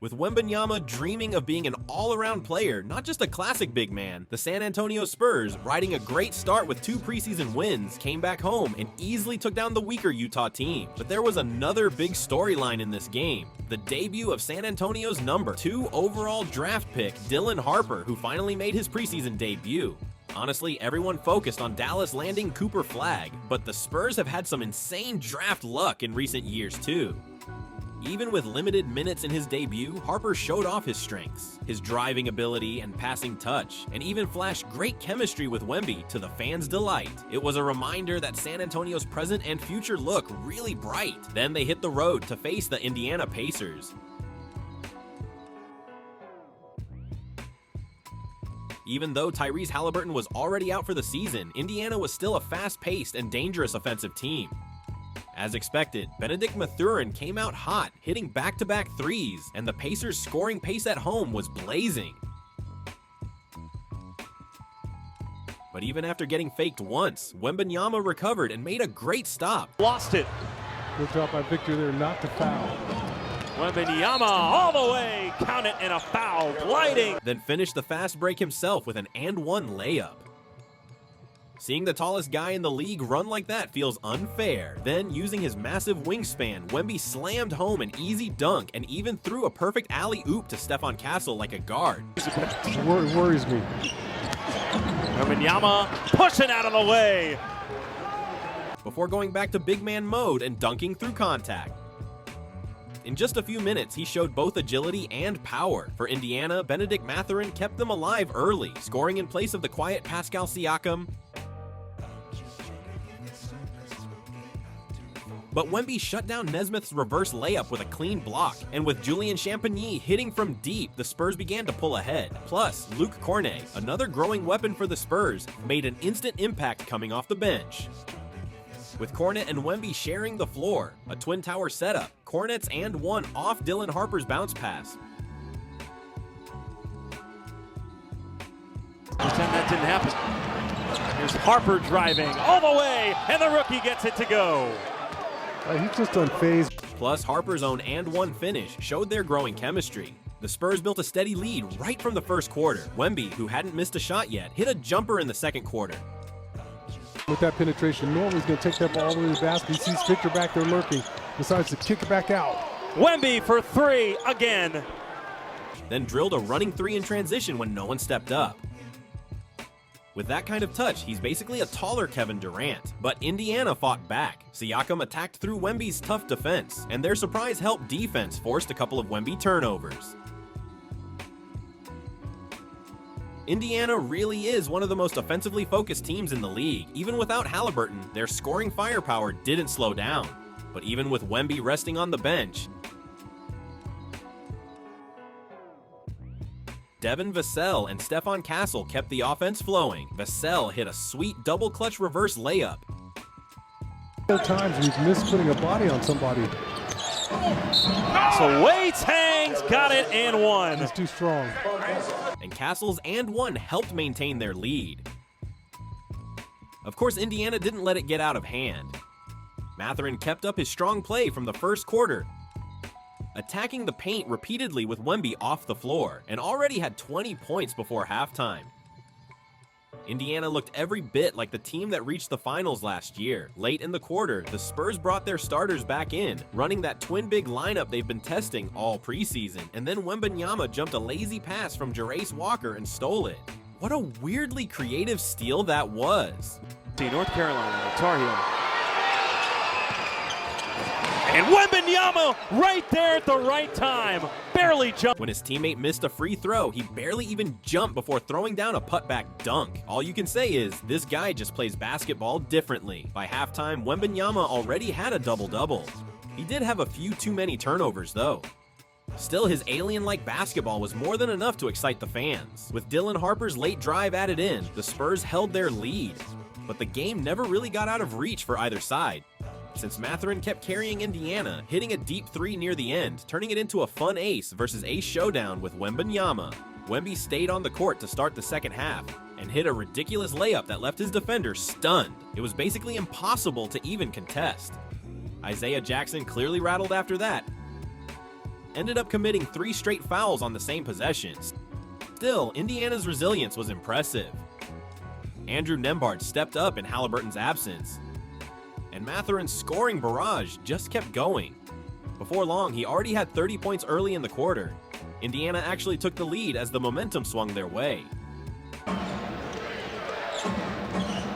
With Wembanyama dreaming of being an all-around player, not just a classic big man, the San Antonio Spurs, riding a great start with 2 preseason wins, came back home and easily took down the weaker Utah team. But there was another big storyline in this game: the debut of San Antonio's number 2 overall draft pick, Dylan Harper, who finally made his preseason debut. Honestly, everyone focused on Dallas landing Cooper Flagg, but the Spurs have had some insane draft luck in recent years too. Even with limited minutes in his debut, Harper showed off his strengths, his driving ability and passing touch, and even flashed great chemistry with Wemby to the fans' delight. It was a reminder that San Antonio's present and future look really bright. Then they hit the road to face the Indiana Pacers. Even though Tyrese Haliburton was already out for the season, Indiana was still a fast-paced and dangerous offensive team. As expected, Benedict Mathurin came out hot, hitting back-to-back threes, and the Pacers' scoring pace at home was blazing. But even after getting faked once, Wembanyama recovered and made a great stop. Lost it. Good job by Victor there not to foul. Wembanyama all the way, count it, and a foul, gliding. Then finished the fast break himself with an and-one layup. Seeing the tallest guy in the league run like that feels unfair. Then, using his massive wingspan, Wemby slammed home an easy dunk and even threw a perfect alley-oop to Stephon Castle like a guard. It worries me. Wembanyama pushing out of the way. Before going back to big man mode and dunking through contact. In just a few minutes, he showed both agility and power. For Indiana, Benedict Mathurin kept them alive early, scoring in place of the quiet Pascal Siakam. But Wemby shut down Nesmith's reverse layup with a clean block, and with Julian Champagny hitting from deep, the Spurs began to pull ahead. Plus, Luke Kornet, another growing weapon for the Spurs, made an instant impact coming off the bench. With Kornet and Wemby sharing the floor, a twin tower setup, Kornet's and one off Dylan Harper's bounce pass. Pretend that didn't happen. Here's Harper driving all the way, and the rookie gets it to go. He's just unfazed. Plus, Harper's own and one finish showed their growing chemistry. The Spurs built a steady lead right from the first quarter. Wemby, who hadn't missed a shot yet, hit a jumper in the second quarter. With that penetration, Norman's going to take that ball all the way to the basket. He sees Victor back there lurking, decides to kick it back out. Wemby for 3 again. Then drilled a running 3 in transition when no one stepped up. With that kind of touch, he's basically a taller Kevin Durant. But Indiana fought back. Siakam attacked through Wemby's tough defense, and their surprise help defense forced a couple of Wemby turnovers. Indiana really is one of the most offensively focused teams in the league. Even without Haliburton, their scoring firepower didn't slow down. But even with Wemby resting on the bench, Devin Vassell and Stephon Castle kept the offense flowing. Vassell hit a sweet double clutch reverse layup. Times we've missed putting a body on somebody. So Waits hangs, got it, and one. He's too strong. And Castle's and one helped maintain their lead. Of course, Indiana didn't let it get out of hand. Mathurin kept up his strong play from the first quarter, attacking the paint repeatedly with Wemby off the floor, and already had 20 points before halftime. Indiana looked every bit like the team that reached the finals last year. Late in the quarter, the Spurs brought their starters back in, running that twin big lineup they've been testing all preseason, and then Wembanyama jumped a lazy pass from Jarace Walker and stole it. What a weirdly creative steal that was. North Carolina, Tar Heel. And Wembanyama right there at the right time. Barely jumped. When his teammate missed a free throw, he barely even jumped before throwing down a putback dunk. All you can say is, this guy just plays basketball differently. By halftime, Wembanyama already had a double-double. He did have a few too many turnovers, though. Still, his alien-like basketball was more than enough to excite the fans. With Dylan Harper's late drive added in, the Spurs held their lead. But the game never really got out of reach for either side, since Mathurin kept carrying Indiana, hitting a deep 3 near the end, turning it into a fun ace versus ace showdown with Wembanyama. Wemby stayed on the court to start the second half, and hit a ridiculous layup that left his defender stunned. It was basically impossible to even contest. Isaiah Jackson clearly rattled after that. ended up committing 3 straight fouls on the same possessions. Still, Indiana's resilience was impressive. Andrew Nembhard stepped up in Haliburton's absence, and Mathurin's scoring barrage just kept going. Before long, he already had 30 points early in the quarter. Indiana actually took the lead as the momentum swung their way.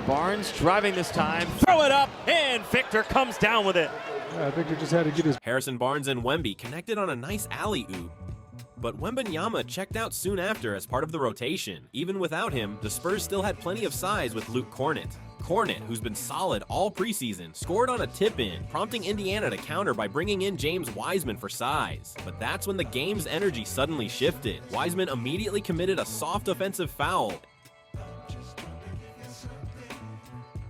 Barnes driving this time, throw it up, and Victor comes down with it. Yeah, Victor just had to get his... Harrison Barnes and Wemby connected on a nice alley-oop, but Wembanyama checked out soon after as part of the rotation. Even without him, the Spurs still had plenty of size with Luke Kornet. Kornet, who's been solid all preseason, scored on a tip-in, prompting Indiana to counter by bringing in James Wiseman for size. But that's when the game's energy suddenly shifted. Wiseman immediately committed a soft offensive foul,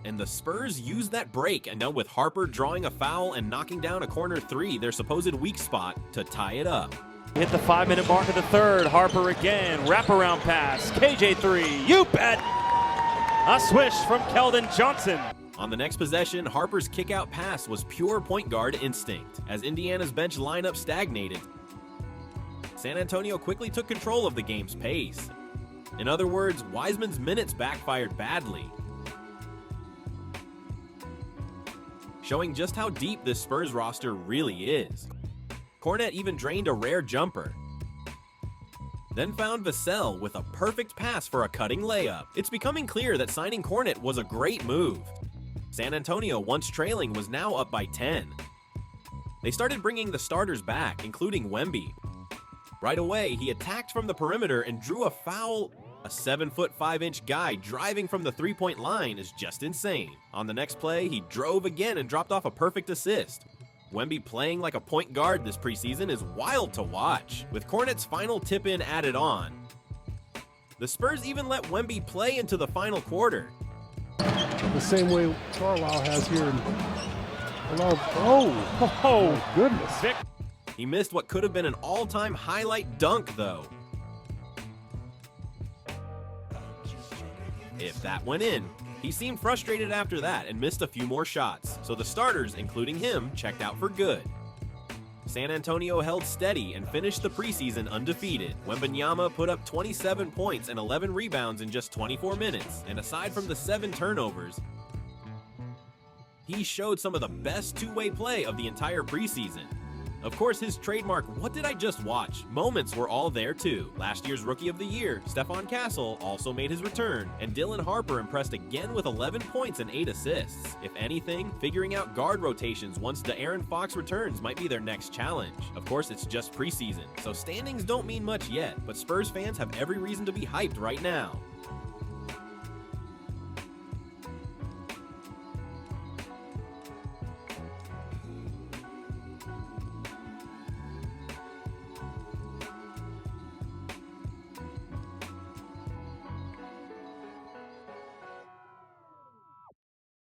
and the Spurs used that break, and now with Harper drawing a foul and knocking down a corner 3, their supposed weak spot, to tie it up. Hit the 5-minute mark of the third. Harper again, wraparound pass, KJ3, you bet! A swish from Keldon Johnson. On the next possession, Harper's kick-out pass was pure point guard instinct. As Indiana's bench lineup stagnated, San Antonio quickly took control of the game's pace. In other words, Wiseman's minutes backfired badly, showing just how deep this Spurs roster really is. Kornet even drained a rare jumper, then found Vassell with a perfect pass for a cutting layup. It's becoming clear that signing Kornet was a great move. San Antonio, once trailing, was now up by 10. They started bringing the starters back, including Wemby. Right away, he attacked from the perimeter and drew a foul. A 7-foot 5-inch guy driving from the three-point line is just insane. On the next play, he drove again and dropped off a perfect assist. Wemby playing like a point guard this preseason is wild to watch. With Kornet's final tip-in added on, the Spurs even let Wemby play into the final quarter. The same way Carlisle has here in... Oh, my goodness. He missed what could have been an all-time highlight dunk, though. If that went in, he seemed frustrated after that and missed a few more shots, so the starters, including him, checked out for good. San Antonio held steady and finished the preseason undefeated. Wembanyama put up 27 points and 11 rebounds in just 24 minutes, and aside from the 7 turnovers, he showed some of the best two-way play of the entire preseason. Of course, his trademark "what did I just watch" moments were all there too. Last year's Rookie of the Year, Stephon Castle, also made his return, and Dylan Harper impressed again with 11 points and 8 assists. If anything, figuring out guard rotations once De'Aaron Fox returns might be their next challenge. Of course, it's just preseason, so standings don't mean much yet, but Spurs fans have every reason to be hyped right now.